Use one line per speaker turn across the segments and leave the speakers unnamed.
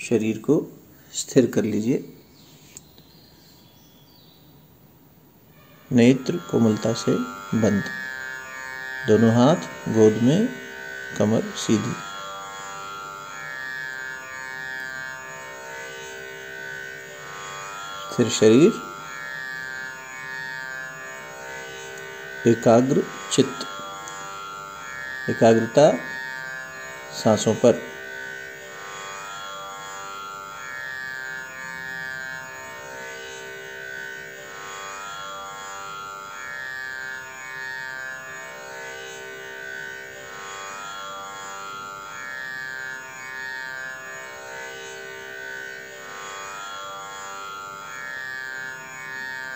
शरीर को स्थिर कर लीजिए। नेत्र कोमलता से बंद, दोनों हाथ गोद में, कमर सीधी। स्थिर शरीर, एकाग्र चित्त, एकाग्रता सांसों पर।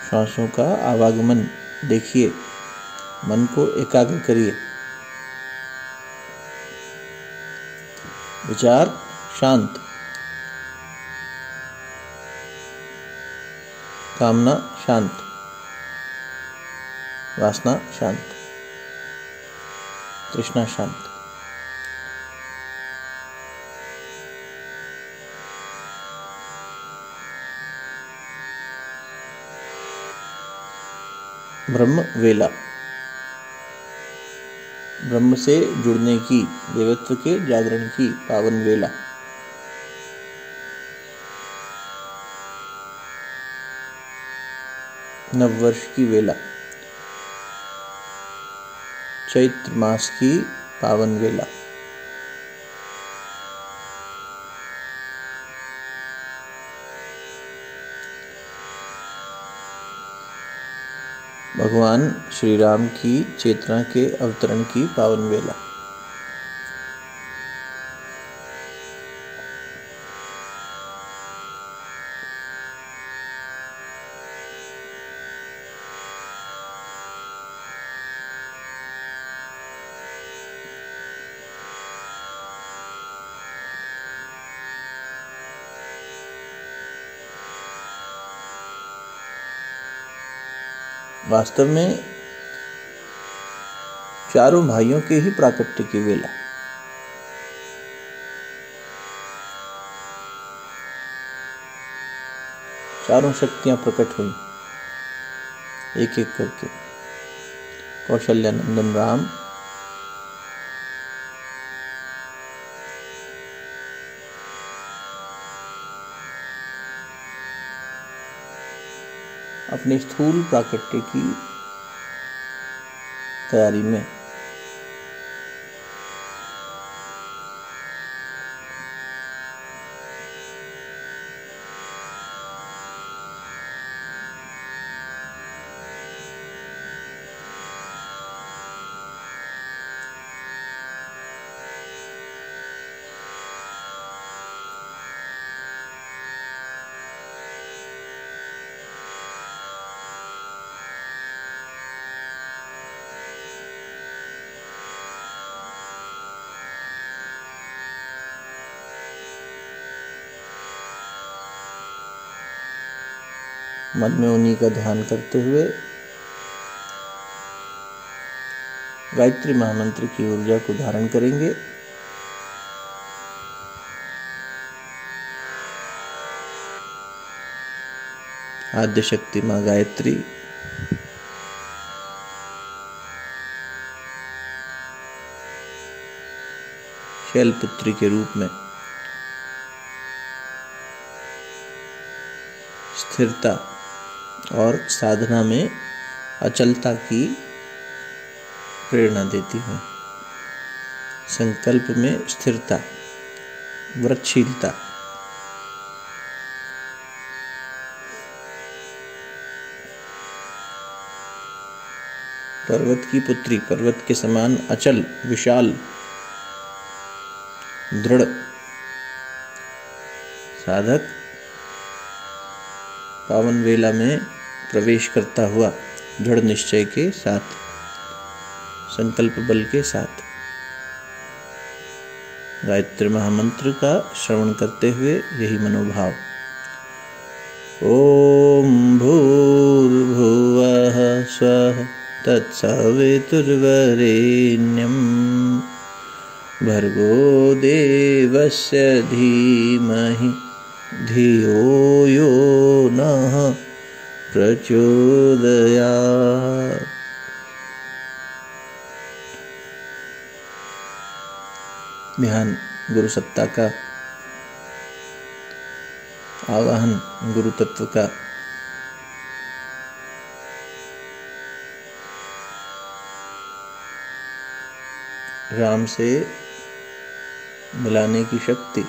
श्वासों का आवागमन देखिए, मन को एकाग्र करिए। विचार शांत, कामना शांत, वासना शांत, तृष्णा शांत। ब्रह्म वेला, ब्रह्म से जुड़ने की, देवत्व के जागरण की पावन वेला। नववर्ष की वेला, चैत्र मास की पावन वेला। भगवान श्री राम की चेतना के अवतरण की पावन वेला। वास्तव में चारों भाइयों के ही प्राकट्य की वेला। चारों शक्तियां प्रकट हुई एक एक करके। कौशल्या नंदन राम, अपने स्थूल प्राकट्य की तैयारी में। मन में उन्हीं का ध्यान करते हुए गायत्री महामंत्र की ऊर्जा को धारण करेंगे। आद्य शक्ति मां गायत्री, शैलपुत्री के रूप में स्थिरता और साधना में अचलता की प्रेरणा देती है। संकल्प में स्थिरता, व्रतशीलता, पर्वत की पुत्री, पर्वत के समान अचल, विशाल, दृढ़ साधक पावन वेला में प्रवेश करता हुआ दृढ़ निश्चय के साथ, संकल्प बल के साथ गायत्री महामंत्र का श्रवण करते हुए यही मनोभाव। ओम भूर्भुवः स्वः तत्सवितुर्वरेण्यं भर्गो देवस्य धीमहि धियो यो नः प्रचोदयात्। ध्यान गुरु सत्ता का, आवाहन गुरु तत्व का, राम से मिलाने की शक्ति,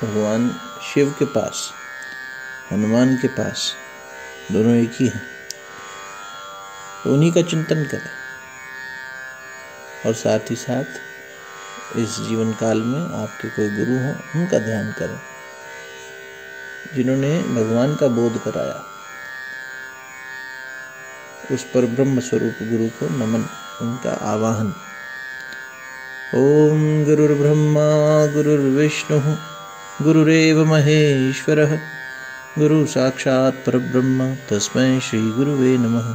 भगवान शिव के पास, हनुमान के पास, दोनों एक ही हैं। उन्हीं का चिंतन करें और साथ ही साथ इस जीवन काल में आपके कोई गुरु हो, उनका ध्यान करें, जिन्होंने भगवान का बोध कराया। उस पर ब्रह्म स्वरूप गुरु को नमन, उनका आवाहन। ओम गुरुर्ब्रह्मा गुरुर्विष्णुः गुरुरेव महेश्वरः गुरु साक्षात् परब्रह्म तस्मै श्री गुरुवे नमः।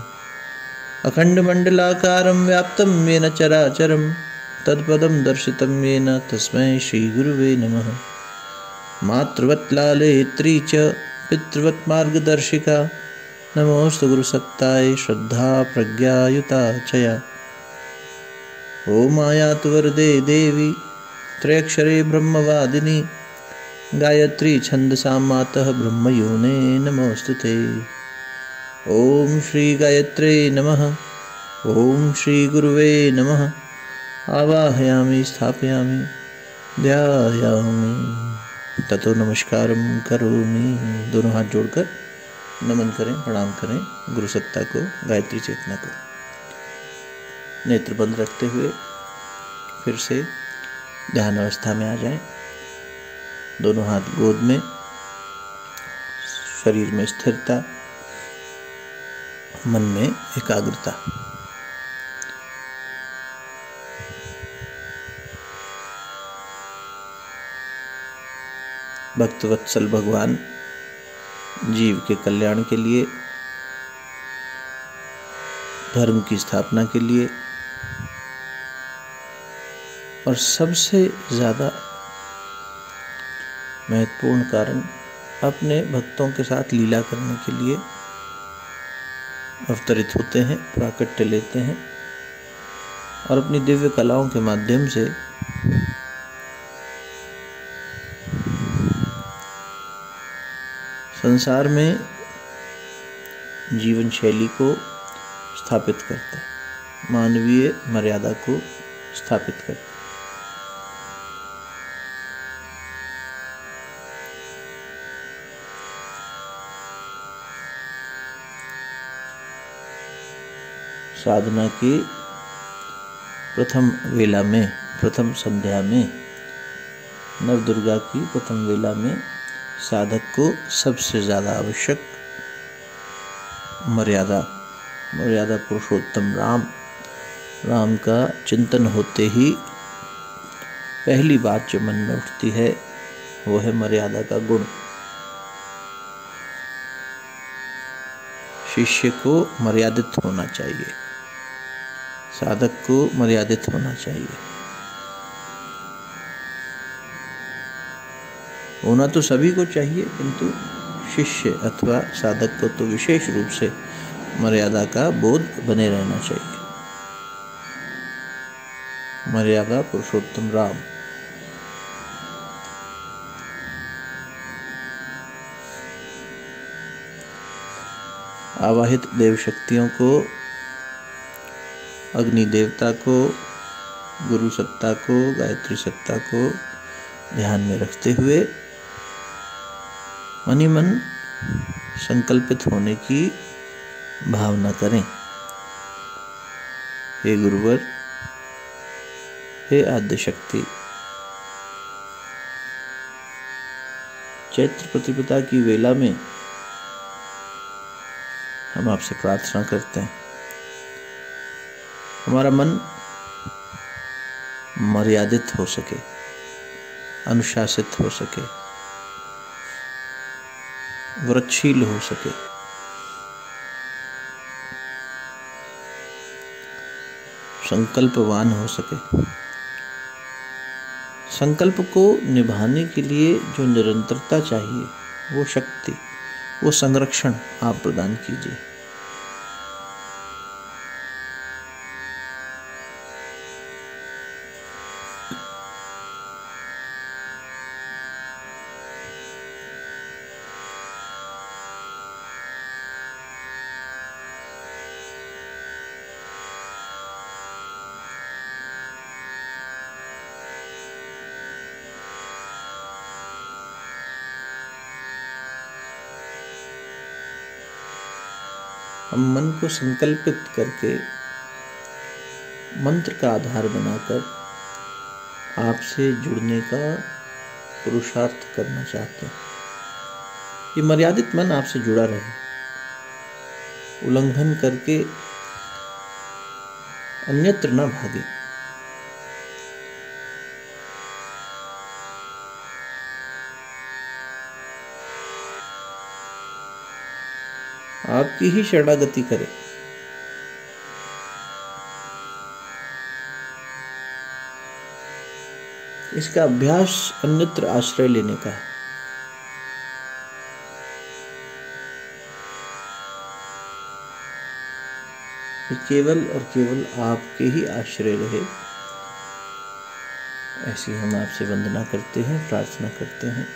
अखंडमंडलाकारं व्याप्तं येन चराचरं तत्पदं दर्शितं येन तस्मै श्री गुरुवे नमः। मातृवत् लालयित्री च पितृवत् मार्गदर्शिका नमोस्तु गुरुसत्ताय श्रद्धा प्रज्ञायुता चया। ओम आयातु वरदे देवी त्रयक्षरे ब्रह्मवादिनी गायत्री छंदसा मातः ब्रह्मयोने नमोस्तुते। ओम श्री गायत्रे नमः। ओम श्री गुरुवे नमः। आवाहयामि स्थापयामि ध्यायामि ततो नमस्कारं करोमि। दोनों हाथ जोड़कर नमन करें, प्रणाम करें गुरु सत्ता को, गायत्री चेतना को। नेत्र बंद रखते हुए फिर से ध्यान अवस्था में आ जाएं। दोनों हाथ गोद में, शरीर में स्थिरता, मन में एकाग्रता। भक्तवत्सल भगवान जीव के कल्याण के लिए, धर्म की स्थापना के लिए और सबसे ज़्यादा महत्वपूर्ण कारण अपने भक्तों के साथ लीला करने के लिए अवतरित होते हैं, प्राकट्य लेते हैं और अपनी दिव्य कलाओं के माध्यम से संसार में जीवन शैली को स्थापित करते हैं, मानवीय मर्यादा को स्थापित करते हैं। साधना की प्रथम वेला में, प्रथम संध्या में, नवदुर्गा की प्रथम वेला में साधक को सबसे ज़्यादा आवश्यक मर्यादा पुरुषोत्तम राम का चिंतन होते ही पहली बात जो मन में उठती है वो है मर्यादा का गुण। शिष्य को मर्यादित होना चाहिए, साधक को मर्यादित होना चाहिए। होना तो सभी को चाहिए, किंतु शिष्य अथवा साधक को तो विशेष रूप से मर्यादा का बोध बने रहना चाहिए। मर्यादा पुरुषोत्तम राम। आवाहित देव शक्तियों को, अग्नि देवता को, गुरु सत्ता को, गायत्री सत्ता को ध्यान में रखते हुए मन ही मन संकल्पित होने की भावना करें। हे गुरुवर, हे आद्य शक्ति, चैत्र प्रतिपदा की वेला में हम आपसे प्रार्थना करते हैं, हमारा मन मर्यादित हो सके, अनुशासित हो सके, व्रतशील हो सके। संकल्पवान हो सके। संकल्प को निभाने के लिए जो निरंतरता चाहिए, वो शक्ति, वो संरक्षण आप प्रदान कीजिए। हम मन को संकल्पित करके मंत्र का आधार बनाकर आपसे जुड़ने का पुरुषार्थ करना चाहते हैं। ये मर्यादित मन आपसे जुड़ा रहे, उल्लंघन करके अन्यत्र न भागे। आपकी ही शरणागति करे। इसका अभ्यास अन्यत्र आश्रय लेने का है। केवल और केवल आपके ही आश्रय रहे, ऐसी हम आपसे वंदना करते हैं, प्रार्थना करते हैं।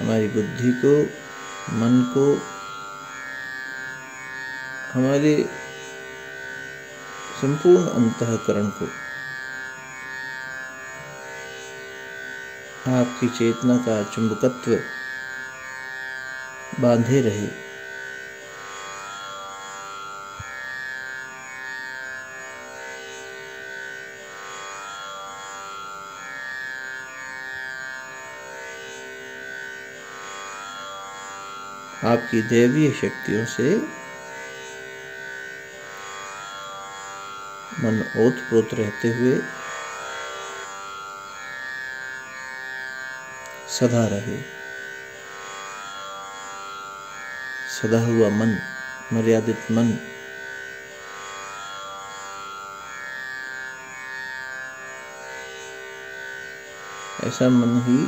हमारी बुद्धि को, मन को, हमारे संपूर्ण अंतःकरण को आपकी चेतना का चुंबकत्व बांधे रहे। आपकी दैवीय शक्तियों से मन ओतप्रोत रहते हुए सदा रहे। सदा हुआ मन, मर्यादित मन ऐसा मन ही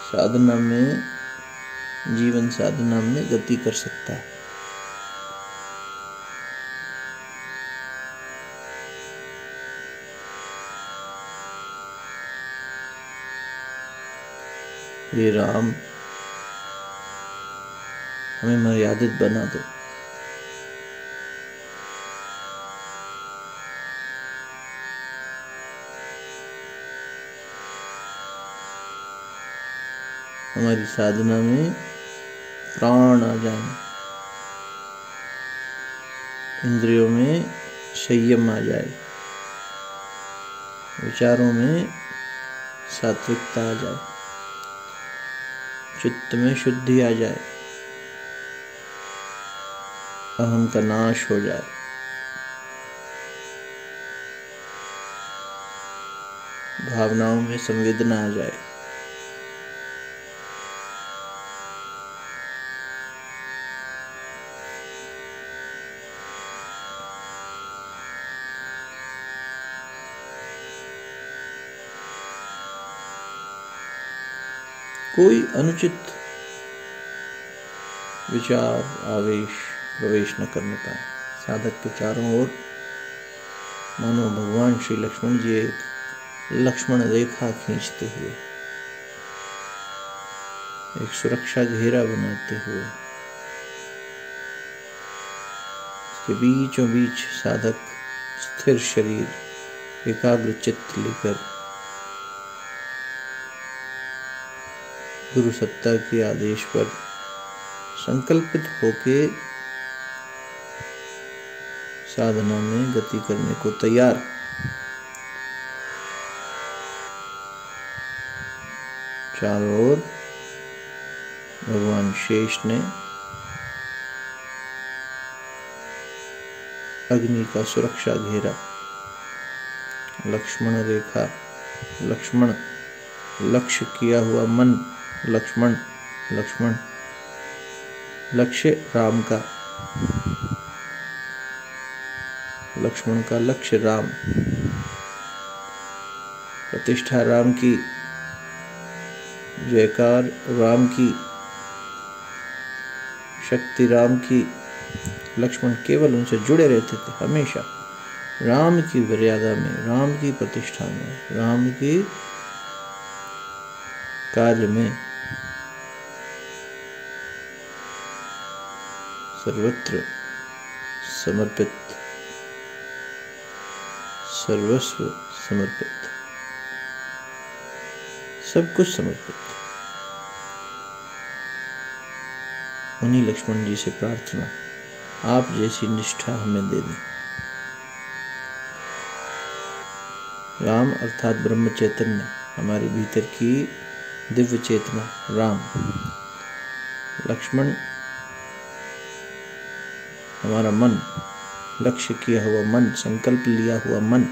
साधना में, जीवन साधना में गति कर सकता है। हे राम, हमें मर्यादित बना दो। हमारी साधना में प्राण आ जाए, इंद्रियों में संयम आ जाए, विचारों में सात्विकता आ जाए, चित्त में शुद्धि आ जाए, अहम का नाश हो जाए, भावनाओं में संवेदना आ जाए, कोई अनुचित विचार, आवेश प्रवेश न करने पाए। साधक के चारों ओर मानो भगवान श्री लक्ष्मण जी एक लक्ष्मण रेखा खींचते हुए, एक सुरक्षा घेरा बनाते हुए, इसके बीचों बीच साधक स्थिर शरीर, एकाग्र चित्त लेकर गुरु सत्ता के आदेश पर संकल्पित होके साधना में गति करने को तैयार। चारों ओर भगवान शेष ने अग्नि का सुरक्षा घेरा लक्ष्मण रेखा, लक्ष्मण लक्ष्य किया हुआ मन, लक्ष्मण लक्ष्मण लक्ष्य राम का, लक्ष्मण का लक्ष्य राम, प्रतिष्ठा राम की, जयकार राम की, शक्ति राम की। लक्ष्मण केवल उनसे जुड़े रहते थे हमेशा, राम की मर्यादा में, राम की प्रतिष्ठा में, राम के कार्य में सर्वत्र समर्पित, सर्वस्व समर्पित, सब कुछ समर्पित। उन्हीं लक्ष्मण जी से प्रार्थना, आप जैसी निष्ठा हमें दे दें। राम अर्थात ब्रह्म चैतन्य, हमारे भीतर की दिव्य चेतना राम। लक्ष्मण हमारा मन, लक्ष्य किया हुआ मन, संकल्प लिया हुआ मन।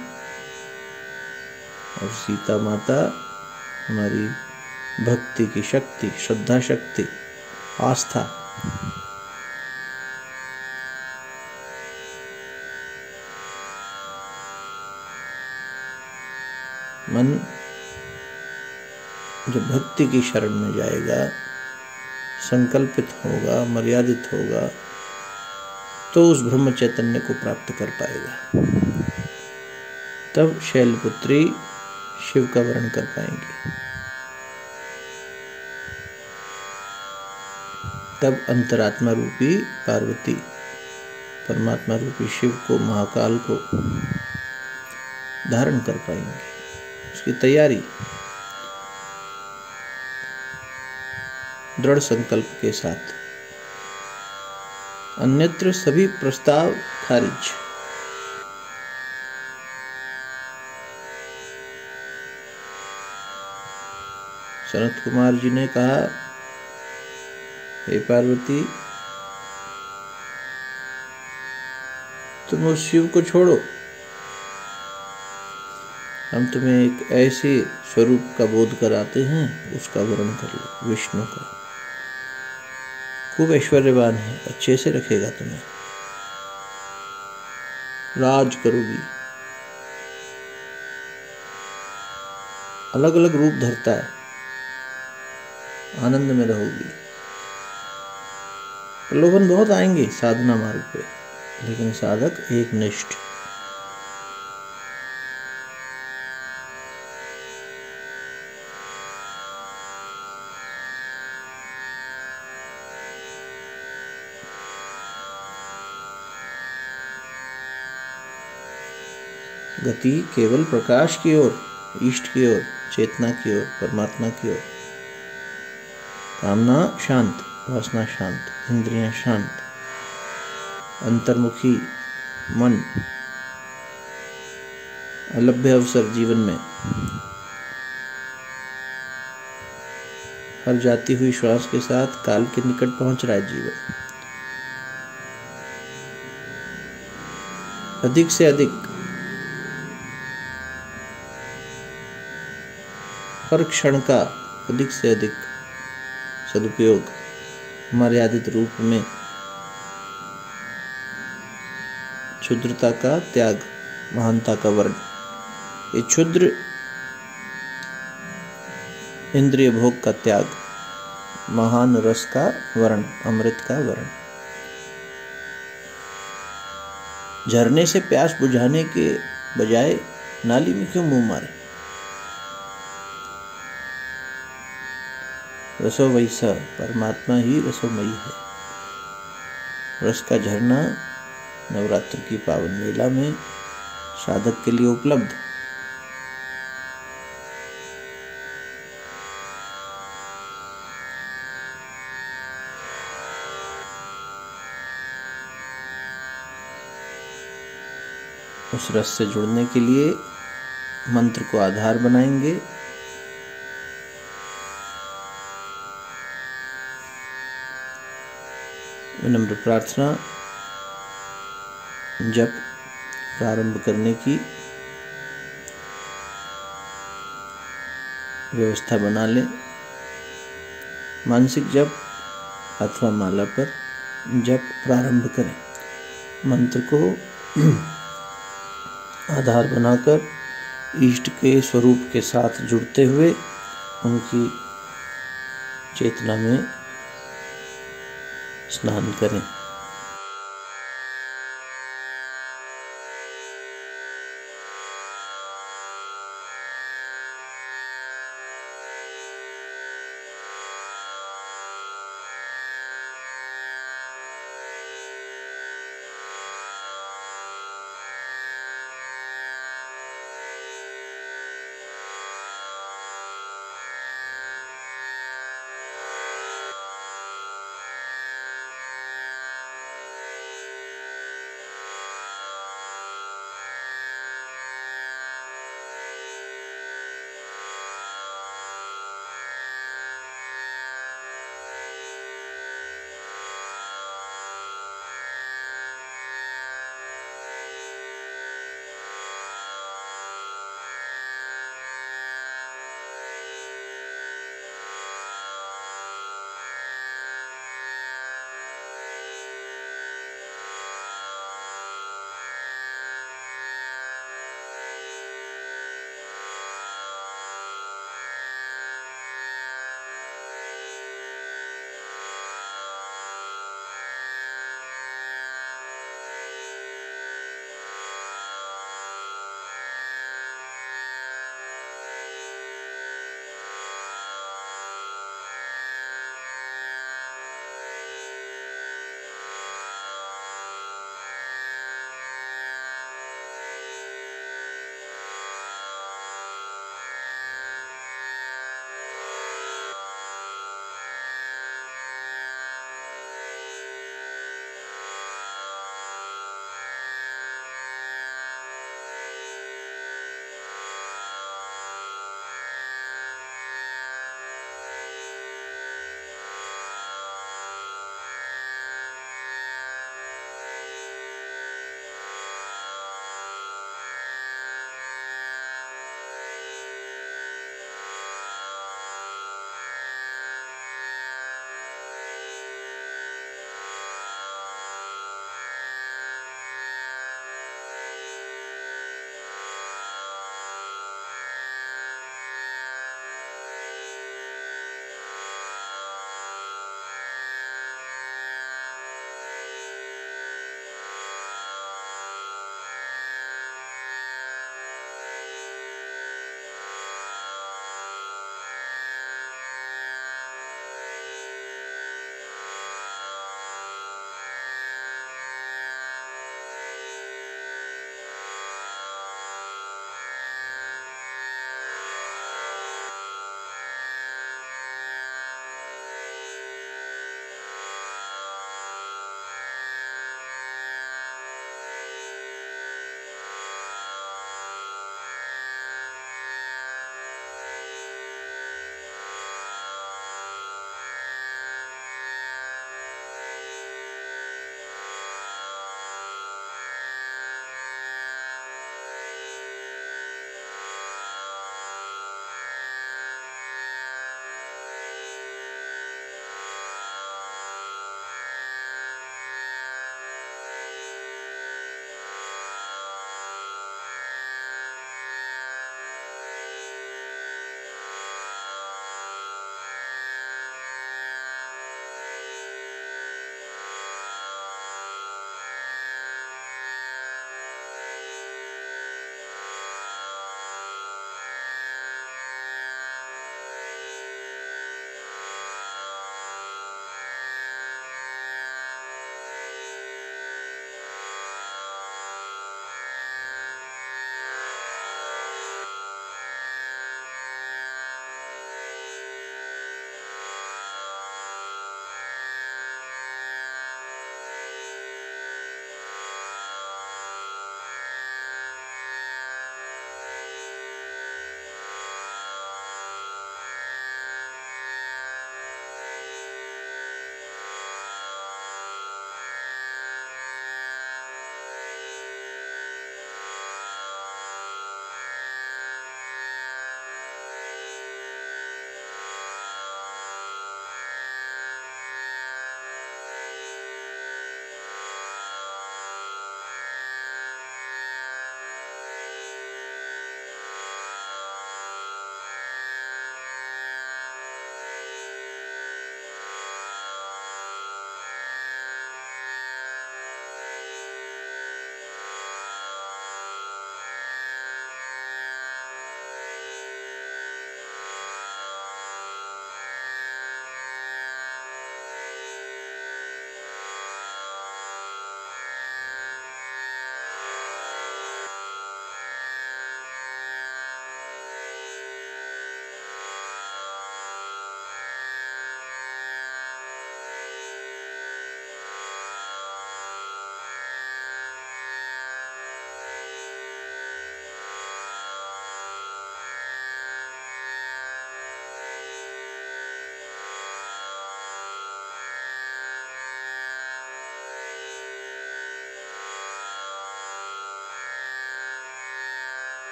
और सीता माता हमारी भक्ति की शक्ति, श्रद्धा शक्ति, आस्था। मन जब भक्ति की शरण में जाएगा, संकल्पित होगा, मर्यादित होगा, तो उस ब्रह्म चैतन्य को प्राप्त कर पाएगा। तब शैलपुत्री शिव का वर्ण कर पाएंगे। तब अंतरात्मा रूपी पार्वती, परमात्मा रूपी शिव को, महाकाल को धारण कर पाएंगे। उसकी तैयारी दृढ़ संकल्प के साथ। अन्यत्र सभी प्रस्ताव खारिज। सनत कुमार जी ने कहा, हे पार्वती, तुम उस शिव को छोड़ो, हम तुम्हें एक ऐसे स्वरूप का बोध कराते हैं, उसका वर्ण कर लो, विष्णु का। खूब ऐश्वर्यवान है, अच्छे से रखेगा तुम्हें, राज करोगी। अलग अलग रूप धरता है, आनंद में रहोगी। प्रलोभन बहुत आएंगे साधना मार्ग पे, लेकिन साधक एक निष्ठ। गति केवल प्रकाश की ओर, इष्ट की ओर, चेतना की ओर, परमात्मा की ओर। कामना शांत, वासना शांत, इंद्रियां शांत, अंतर्मुखी मन, अलभ्य अवसर जीवन में। हर जाती हुई श्वास के साथ काल के निकट पहुंच रहा है जीवन। अधिक से अधिक हर क्षण का अधिक से अधिक सदुपयोग, मर्यादित रूप में क्षुद्रता का त्याग, महानता का वर्ण। ये क्षुद्र इंद्रिय भोग का त्याग, महान रस का वर्ण, अमृत का वर्ण। झरने से प्यास बुझाने के बजाय नाली में क्यों मुंह मारे। रसो वैसा, परमात्मा ही रसोमयी है। रस का झरना नवरात्र की पावन मेला में साधक के लिए उपलब्ध। उस रस से जुड़ने के लिए मंत्र को आधार बनाएंगे। विनम्र प्रार्थना जप प्रारंभ करने की। व्यवस्था बना लें। मानसिक जप अथवा माला पर जप प्रारंभ करें। मंत्र को आधार बनाकर इष्ट के स्वरूप के साथ जुड़ते हुए उनकी चेतना में स्नान करें।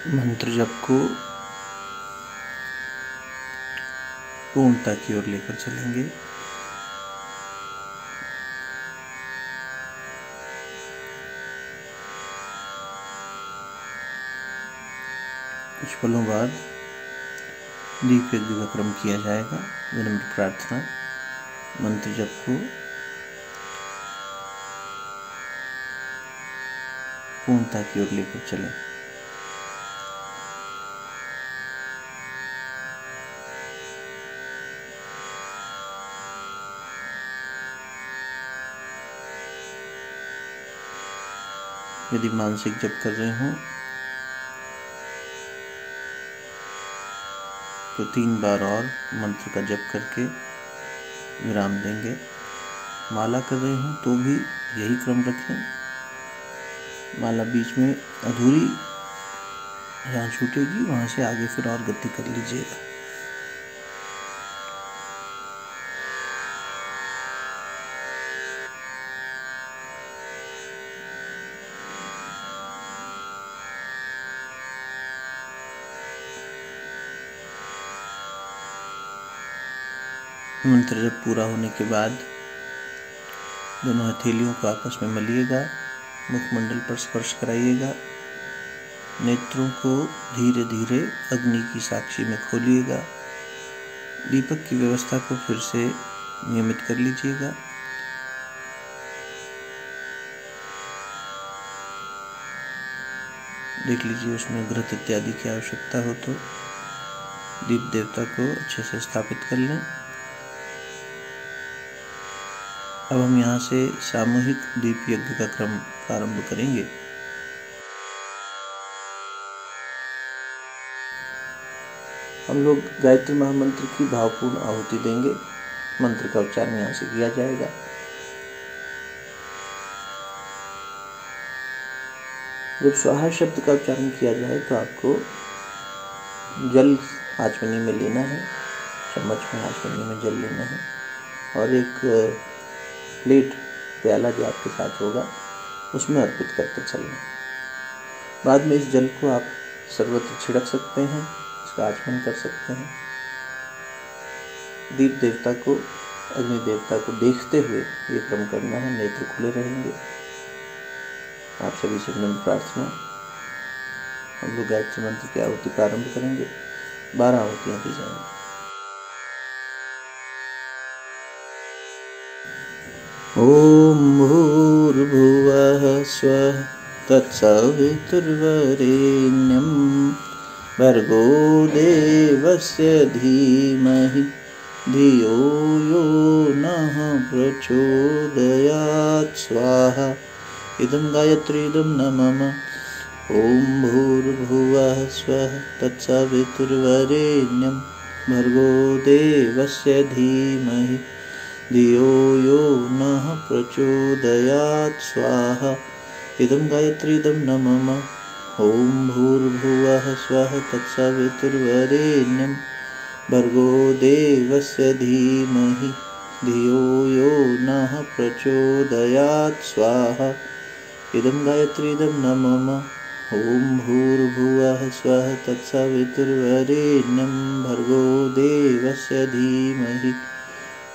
मंत्र जप को पूर्णता की ओर लेकर चलेंगे। कुछ पलों बाद दीप यज्ञ का क्रम किया जाएगा। विनम्र प्रार्थना, मंत्र जप को पूर्णता की ओर लेकर चलें। यदि मानसिक जप कर रहे हों तो 3 बार और मंत्र का जप करके विराम देंगे। माला कर रहे हों तो भी यही क्रम रखें। माला बीच में अधूरी जहाँ छूटेगी वहाँ से आगे फिर और गति कर लीजिएगा। मंत्र जब पूरा होने के बाद दोनों हथेलियों को आपस में मलिएगा, मुखमंडल पर स्पर्श कराइएगा, नेत्रों को धीरे धीरे अग्नि की साक्षी में खोलिएगा। दीपक की व्यवस्था को फिर से नियमित कर लीजिएगा। देख लीजिए उसमें घृत इत्यादि की आवश्यकता हो तो दीप देवता को अच्छे से स्थापित कर लें। अब हम यहाँ से सामूहिक दीप यज्ञ का क्रम प्रारंभ करेंगे। हम लोग गायत्री महामंत्र की भावपूर्ण आहुति देंगे। मंत्र का उच्चारण यहाँ से किया जाएगा। जब स्वाहा शब्द का उच्चारण किया जाए तो आपको जल आचमनी में लेना है, चम्मच में आचमनी में जल लेना है और एक प्लेट प्याला जो आपके साथ होगा उसमें अर्पित करते चलना। बाद में इस जल को आप सर्वत्र छिड़क सकते हैं, इसका आचमन कर सकते हैं। दीप देवता को, अग्नि देवता को देखते हुए ये क्रम करना है, नेत्र खुले रहेंगे। आप सभी से विनम्र प्रार्थना, हम लोग गायत्री मंत्र की आहुति प्रारंभ करेंगे। 12 आहुतियाँ दी जाएंगी। ओम भूर्भुवः स्वः तत्सवितुर्वरेण्यं भर्गो देवस्य धीमहि धियो यो नः प्रचोदयात् स्वाहा। इदं गायत्रीदं न मम। ओम भूर्भुवः स्वः तत्सवितुर्वरेण्यं भर्गो देवस्य धीमहि धियो यो नः प्रचोदयात् स्वाहा। इदं गायत्रीदं न मम। ओम भूर्भुवः स्वः तत्सवितुर्वरेण्यं भर्गो देवस्य धीमहि धियो यो नः प्रचोदयात् स्वाहा। इदं गायत्रीदं न मम। ओम भूर्भुवः स्वः तत्सवितुर्वरेण्यं भर्गो देवस्य धीमहि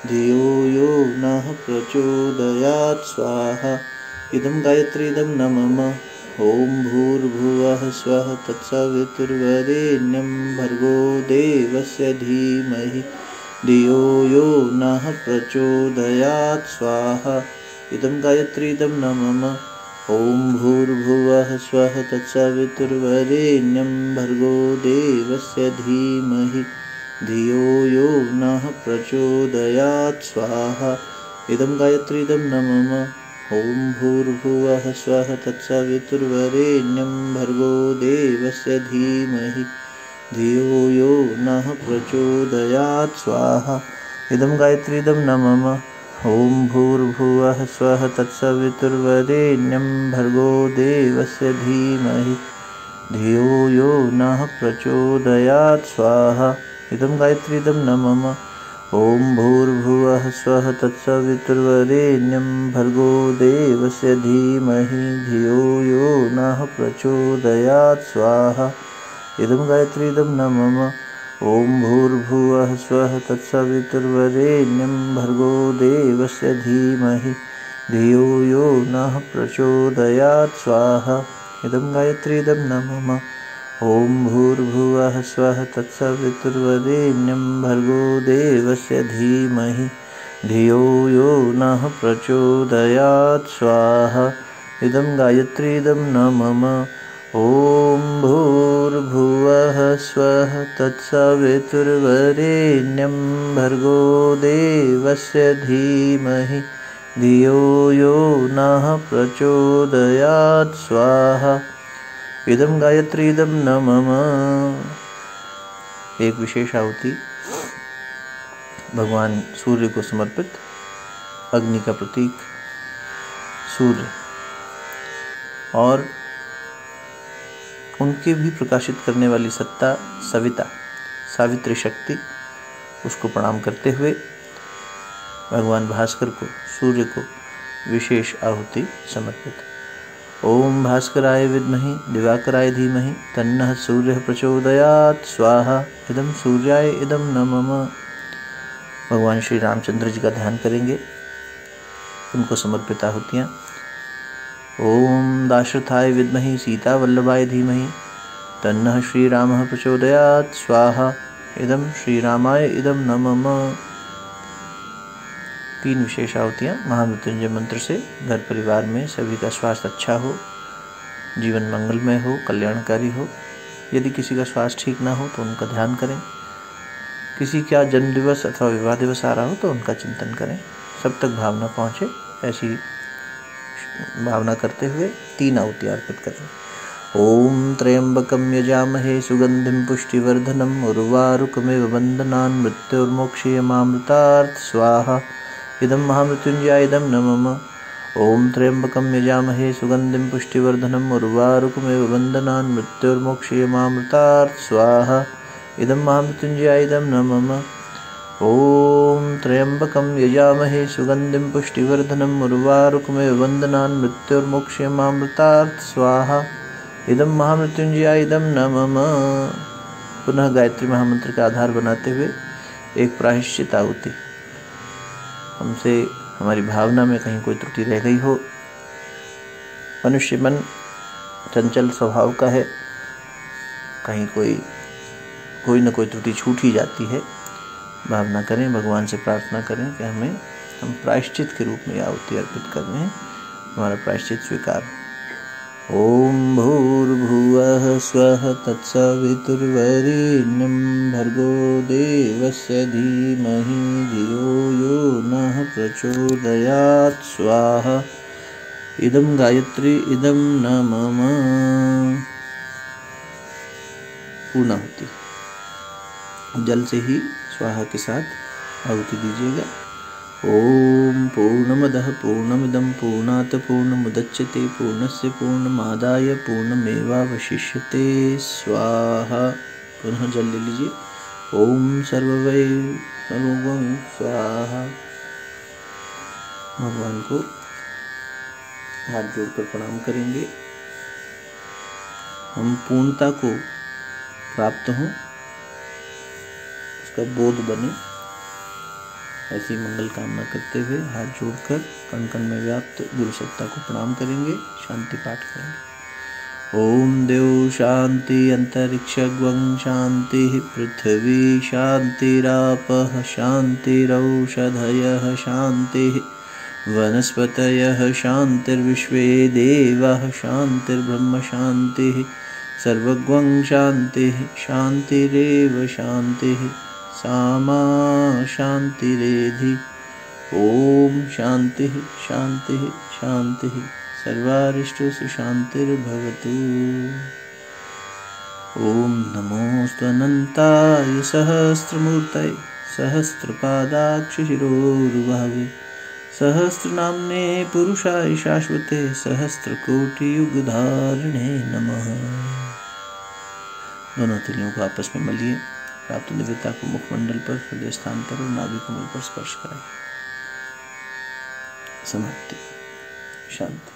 धियो यो नः प्रचोदयात् स्वाहा। इदं गायत्रीदं न मम। ओम भूर्भुवः स्वः तत्सवितुर्वरेण्यं भर्गो देवस्य धीमहि धियो यो नः प्रचोदयात् स्वाहा। इदं गायत्रीदं न मम। ओम भूर्भुवः स्वः तत्सवितुर्वरेण्यं भर्गो देवस्य धीमहि धियो यो नः प्रचोदयात् स्वाहा। इदं गायत्रीदं न मम। ओम भूर्भुवः स्वः तत्सवितुर्वरेण्यं भर्गो देवस्य धीमहि धियो यो नः प्रचोदयात् स्वाहा। इदं गायत्रीदं न मम। ओम भूर्भुवः स्वः तत्सवितुर्वरेण्यं भर्गो देवस्य धीमहि धियो यो नः प्रचोदयात् स्वाहा। इदं गायत्रीदं न मम। ओम भूर्भुवः स्वः तत्सवितुर्वरेण्यं भर्गो देवस्य धीमहि धियो यो नः प्रचोदयात् स्वाहा। इदं गायत्री इदं न मम। ॐ भूर्भुवः स्वः तत्सवितुर्वरेण्यं भर्गो देवस्य धीमहि धियो यो नः प्रचोदयात् स्वाहा। इदं गायत्री इदं न मम। ॐ भूर्भुवः स्वः तत्सवितुर्वरेण्यं भर्गो देवस्य धीमहि धियो यो नः प्रचोदयात् स्वाहा। इदं गायत्री इदं न मम। ॐ भूर्भुवः स्वः तत्सवितुर्वरेण्यं भर्गो देवस्य धीमहि धियो यो नः प्रचोदयात् स्वाहा। इदं गायत्री इदं न मम। एक विशेष आहुति भगवान सूर्य को समर्पित। अग्नि का प्रतीक सूर्य और उनके भी प्रकाशित करने वाली सत्ता सविता, सावित्री शक्ति, उसको प्रणाम करते हुए भगवान भास्कर को, सूर्य को विशेष आहुति समर्पित। ओम भास्कराय विद्महि दिवाकराय धीमहि तन्नः सूर्यः प्रचोदयात् स्वाहा। इदं सूर्याय इदं न मम। भगवान श्री रामचंद्र जी का ध्यान करेंगे, उनको समर्पित आहुतियाँ। ओम दाशरथाय विद्महि सीता वल्लभाय धीमहि तन्नः श्री रामः प्रचोदयात् स्वाहा। इदं श्री रामाय इदं न मम। 3 विशेष आहुतियाँ महामृत्युंजय मंत्र से घर परिवार में सभी का स्वास्थ्य अच्छा हो, जीवन मंगलमय हो, कल्याणकारी हो। यदि किसी का स्वास्थ्य ठीक ना हो तो उनका ध्यान करें। किसी का जन्म दिवस अथवा विवाह दिवस आ रहा हो तो उनका चिंतन करें। सब तक भावना पहुँचे, ऐसी भावना करते हुए 3 आहुति अर्पित करें। ओम त्र्यंबकं यजामहे सुगंधिं पुष्टिवर्धनम् उर्वारुकमिव बन्धनान् मृत्योर्मोक्षीयमामृतात् स्वाहा। इदं महामृत्युंजयाय इदं न मम। ओम त्र्यंबकं यजामहे सुगंधिं पुष्टिवर्धनम् उर्वारुकमिव बन्धनान् मृत्योर्मोक्षीयमामृतात् स्वाहा। इदं महामृत्युंजयाय इदं न मम। ओम त्र्यंबकं यजामहे सुगंधिं पुष्टिवर्धनम् उर्वारुकमिव बन्धनान् मृत्योर्मोक्षीयमामृतात् स्वाहा। इदं महामृत्युंजयाय इदं न मम। पुनः गायत्री महामंत्र का आधार बनाते हुए एक प्रायश्चित आहुति। हमसे हमारी भावना में कहीं कोई त्रुटि रह गई हो। मनुष्य मन चंचल स्वभाव का है, कहीं कोई न कोई त्रुटि छूट ही जाती है। भावना करें, भगवान से प्रार्थना करें कि हम प्रायश्चित के रूप में आहुति अर्पित कर रहे हैं, हमारा प्रायश्चित स्वीकार हो। ओम भूर्भुवः स्वः तत्सवितुर्वरेण्यं भर्गो देवस्य धीमहि धियो यो नः प्रचोदयात् स्वाहा। इदं गायत्री इदं न मम। पूर्णाहुति जल से ही स्वाहा के साथ आहुति दीजिएगा। ओम पूर्णमदः पूर्णमिदं पूर्णात् पूर्णमुदच्यते पूर्णस्य पूर्णमादाय पूर्णमेवावशिष्यते स्वाहा। पुनः जल ले लीजिए। ओम सर्ववै सर्वं स्वाहा। भगवान को हाथ जोड़कर प्रणाम करेंगे। हम पूर्णता को प्राप्त हों, उसका बोध बने, ऐसी मंगल कामना करते हुए हाथ जोड़कर कण कण में व्याप्त गुरु सत्ता को प्रणाम करेंगे। शांति पाठ करेंगे। ओम देव शांति अंतरिक्षं शांति पृथ्वी शांतिरापः शांतिरौषधयः शांति वनस्पतयः शांतिर्विश्वे देवाः शांतिर्ब्रह्म शांतिः सर्वगं शांतिः शांतिरेव शांतिः सामा शांतिरेधि। ओम शांति शांति शांति सर्वारिष्टसु शांतिर्भवतु। ओम नमोस्तु अनंताय सहस्रमूर्तये सहस्रपादाक्षशिरोरुभावे सहस्रनाम्ने पुरुषाय शाश्वते सहस्रकोटियुगधारिणे नमः। दोनों हथेलियों को आपस में मलिए। प्राप्त दिव्यता को मुखमंडल पर, हृदय स्थान पर और नाभि कमल पर स्पर्श कराएं। समाप्ति। शांति।